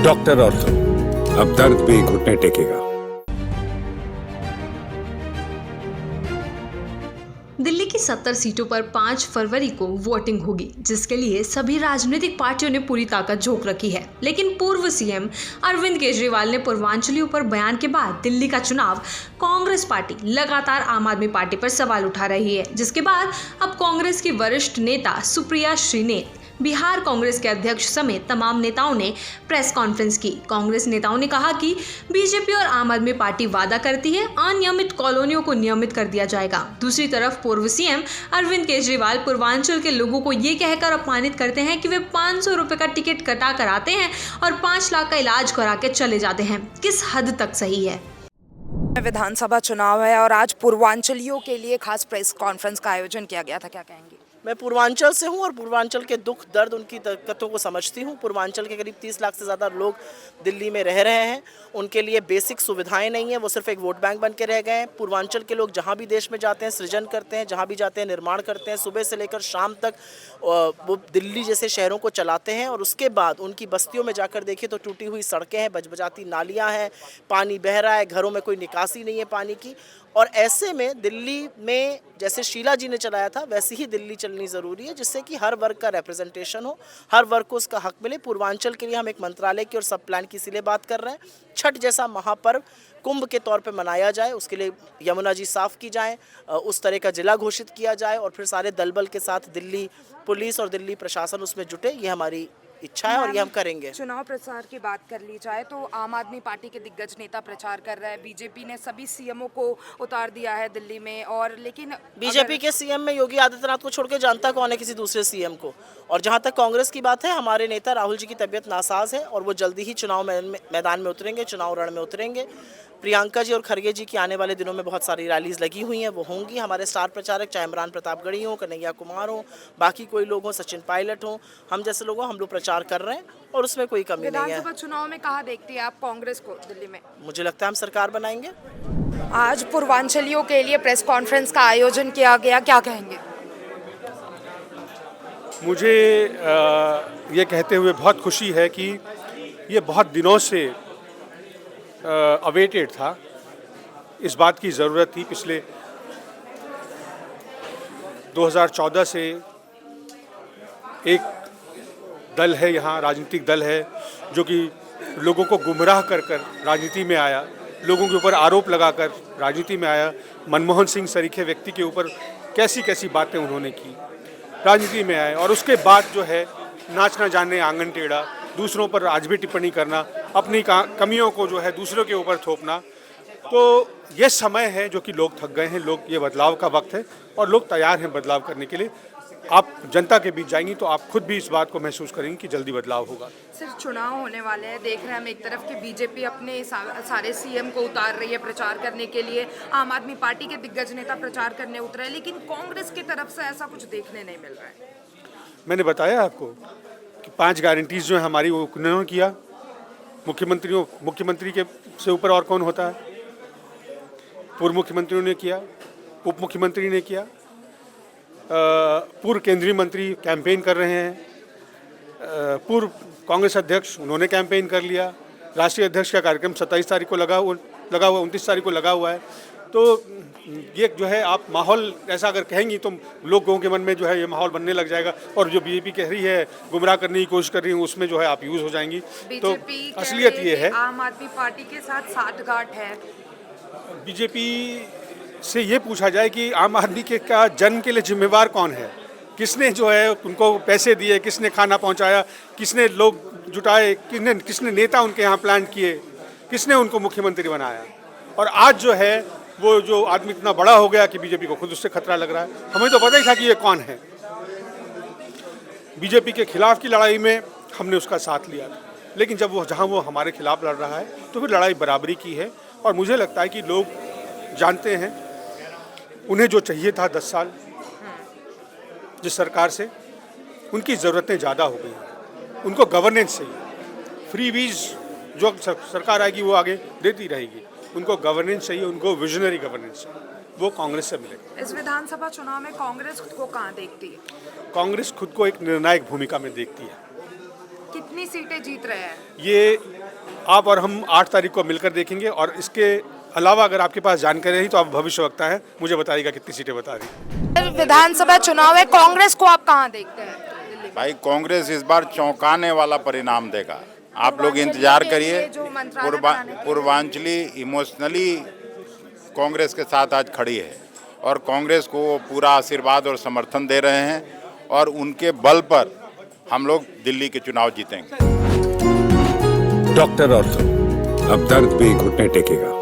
Doctor ortho, अब दर्द भी घुटने टेकेगा। दिल्ली की 70 सीटों पर 5 फरवरी को वोटिंग होगी, जिसके लिए सभी राजनीतिक पार्टियों ने पूरी ताकत झोंक रखी है। लेकिन पूर्व सीएम अरविंद केजरीवाल ने पूर्वांचलियों पर बयान के बाद दिल्ली का चुनाव कांग्रेस पार्टी लगातार आम आदमी पार्टी पर सवाल उठा रही है, जिसके बाद अब कांग्रेस की वरिष्ठ नेता सुप्रिया श्रीनेत, बिहार कांग्रेस के अध्यक्ष समेत तमाम नेताओं ने प्रेस कॉन्फ्रेंस की। कांग्रेस नेताओं ने कहा कि बीजेपी और आम आदमी पार्टी वादा करती है अनियमित कॉलोनियों को नियमित कर दिया जाएगा। दूसरी तरफ पूर्व सीएम अरविंद केजरीवाल पूर्वांचल के लोगों को ये कहकर अपमानित करते हैं कि वे 500 रुपए का टिकट कटा कर आते हैं और 5 लाख का इलाज करा के चले जाते हैं। किस हद तक सही है? विधानसभा चुनाव है और आज पूर्वांचलियों के लिए खास प्रेस कॉन्फ्रेंस का आयोजन किया गया था, क्या कहेंगे? मैं पूर्वांचल से हूं और पूर्वांचल के दुख दर्द, उनकी दिक्कतों को समझती हूं। पूर्वांचल के करीब 30 लाख से ज़्यादा लोग दिल्ली में रह रहे हैं, उनके लिए बेसिक सुविधाएं नहीं है, वो सिर्फ एक वोट बैंक बन के रह गए हैं। पूर्वांचल के लोग जहां भी देश में जाते हैं सृजन करते हैं, जहां भी जाते हैं निर्माण करते हैं, सुबह से लेकर शाम तक वो दिल्ली जैसे शहरों को चलाते हैं। और उसके बाद उनकी बस्तियों में जाकर देखिए तो टूटी हुई सड़कें हैं, बजबजाती नालियाँ हैं, पानी बह रहा है, घरों में कोई निकासी नहीं है पानी की। और ऐसे में दिल्ली में जैसे शीला जी ने चलाया था वैसे ही दिल्ली चलनी ज़रूरी है, जिससे कि हर वर्ग का रिप्रेजेंटेशन हो, हर वर्ग को उसका हक मिले। पूर्वांचल के लिए हम एक मंत्रालय की और सब प्लान की इसीलिए बात कर रहे हैं। छठ जैसा महापर्व कुंभ के तौर पे मनाया जाए, उसके लिए यमुना जी साफ़ की जाए, उस तरह का जिला घोषित किया जाए और फिर सारे दल बल के साथ दिल्ली पुलिस और दिल्ली प्रशासन उसमें जुटे। ये हमारी इच्छा है और ये हम करेंगे। चुनाव प्रचार की बात कर ली जाए तो आम आदमी पार्टी के दिग्गज नेता प्रचार कर रहे हैं, बीजेपी ने सभी सीएमओ को उतार दिया है दिल्ली में, और लेकिन बीजेपी के सीएम में योगी आदित्यनाथ को छोड़ के जानता कौन है किसी दूसरे सीएम को? और जहां तक कांग्रेस की बात है, हमारे नेता राहुल जी की तबीयत नासाज है और वो जल्दी ही चुनाव मैदान में उतरेंगे, चुनाव रण में उतरेंगे। प्रियंका जी और खरगे जी की आने वाले दिनों में बहुत सारी रैलीज लगी हुई हैं, वो होंगी। हमारे स्टार प्रचारक चाहे इमरान प्रतापगढ़ी हो, कन्हैया कुमार हो, बाकी कोई लोग हों, सचिन पायलट हो, हम जैसे लोग हम लोग प्रचार कर रहे हैं और उसमें कोई कमी नहीं है। विधानसभा चुनाव में कहाँ देखती है आप कांग्रेस को दिल्ली में? मुझे लगता है हम सरकार बनाएंगे। आज पूर्वांचलियों के लिए प्रेस कॉन्फ्रेंस का आयोजन किया गया, क्या कहेंगे? मुझे ये कहते हुए बहुत खुशी है कि ये बहुत दिनों से अवेटेड था, इस बात की ज़रूरत थी। पिछले 2014 से एक दल है यहाँ, राजनीतिक दल है जो कि लोगों को गुमराह कर कर राजनीति में आया, लोगों के ऊपर आरोप लगाकर राजनीति में आया। मनमोहन सिंह सरीखे व्यक्ति के ऊपर कैसी कैसी बातें उन्होंने की, राजनीति में आए और उसके बाद जो है नाच ना जाने आंगन टेढ़ा, दूसरों पर आज भी टिप्पणी करना, अपनी कमियों को जो है दूसरों के ऊपर थोपना। तो ये समय है जो कि लोग थक गए हैं, लोग, ये बदलाव का वक्त है और लोग तैयार हैं बदलाव करने के लिए। आप जनता के बीच जाएंगी तो आप खुद भी इस बात को महसूस करेंगे कि जल्दी बदलाव होगा। सिर्फ चुनाव होने वाले हैं, देख रहे हैं हम एक तरफ कि बीजेपी अपने सारे सीएम को उतार रही है प्रचार करने के लिए, आम आदमी पार्टी के दिग्गज नेता प्रचार करने उतरे हैं, लेकिन कांग्रेस की तरफ से ऐसा कुछ देखने नहीं मिल रहा है। मैंने बताया आपको कि 5 गारंटीज जो है हमारी, वो उन्होंने किया। मुख्यमंत्री के से ऊपर और कौन होता है? पूर्व मुख्यमंत्रियों ने किया, उप मुख्यमंत्री ने किया, पूर्व केंद्रीय मंत्री कैंपेन कर रहे हैं, पूर्व कांग्रेस अध्यक्ष उन्होंने कैंपेन कर लिया, राष्ट्रीय अध्यक्ष का कार्यक्रम 27 तारीख को लगा हुआ, 29 तारीख को लगा हुआ है। तो ये जो है, आप माहौल ऐसा अगर कहेंगी तो लोगों के मन में जो है ये माहौल बनने लग जाएगा और जो बीजेपी कह रही है, गुमराह करने की कोशिश कर रही है, उसमें जो है आप यूज़ हो जाएंगी। तो असलियत ये है, आम आदमी पार्टी के साथ साठगांठ है। बीजेपी से ये पूछा जाए कि आम आदमी के का जन्म के लिए जिम्मेवार कौन है? किसने जो है उनको पैसे दिए, किसने खाना पहुंचाया, किसने लोग जुटाए, किसने नेता उनके यहाँ प्लान किए, किसने उनको मुख्यमंत्री बनाया? और आज जो है वो जो आदमी इतना बड़ा हो गया कि बीजेपी को खुद उससे खतरा लग रहा है। हमें तो पता ही था कि ये कौन है। बीजेपी के खिलाफ की लड़ाई में हमने उसका साथ लिया, लेकिन जब वो जहाँ वो हमारे खिलाफ लड़ रहा है तो फिर लड़ाई बराबरी की है। और मुझे लगता है कि लोग जानते हैं उन्हें जो चाहिए था 10 साल जिस सरकार से, उनकी ज़रूरतें ज़्यादा हो गई हैं। उनको गवर्नेंस चाहिए, फ्री वीज जो सरकार आएगी वो आगे देती रहेगी, उनको गवर्नेंस चाहिए, उनको विजनरी गवर्नेंस चाहिए, वो कांग्रेस से मिलेगा। इस विधानसभा चुनाव में कांग्रेस खुद को कहाँ देखती है? कांग्रेस खुद को एक निर्णायक भूमिका में देखती है। कितनी सीटें जीत रहे हैं? ये आप और हम 8 तारीख को मिलकर देखेंगे, और इसके अलावा अगर आपके पास जानकारी रही तो आप भविष्यवक्ता हैं, मुझे बताइएगा कितनी सीटें बता रही। विधानसभा चुनाव है, कांग्रेस को आप कहाँ देखते हैं दिल्ली में? भाई कांग्रेस इस बार चौंकाने वाला परिणाम देगा। आप लोग इंतजार करिए। पूर्वांचली इमोशनली कांग्रेस के साथ आज खड़ी है और कांग्रेस को वो पूरा आशीर्वाद और समर्थन दे रहे हैं, और उनके बल पर हम लोग दिल्ली के चुनाव जीतेंगे। डॉक्टर ऑर्थो, अब दर्द भी घुटने टेकेगा।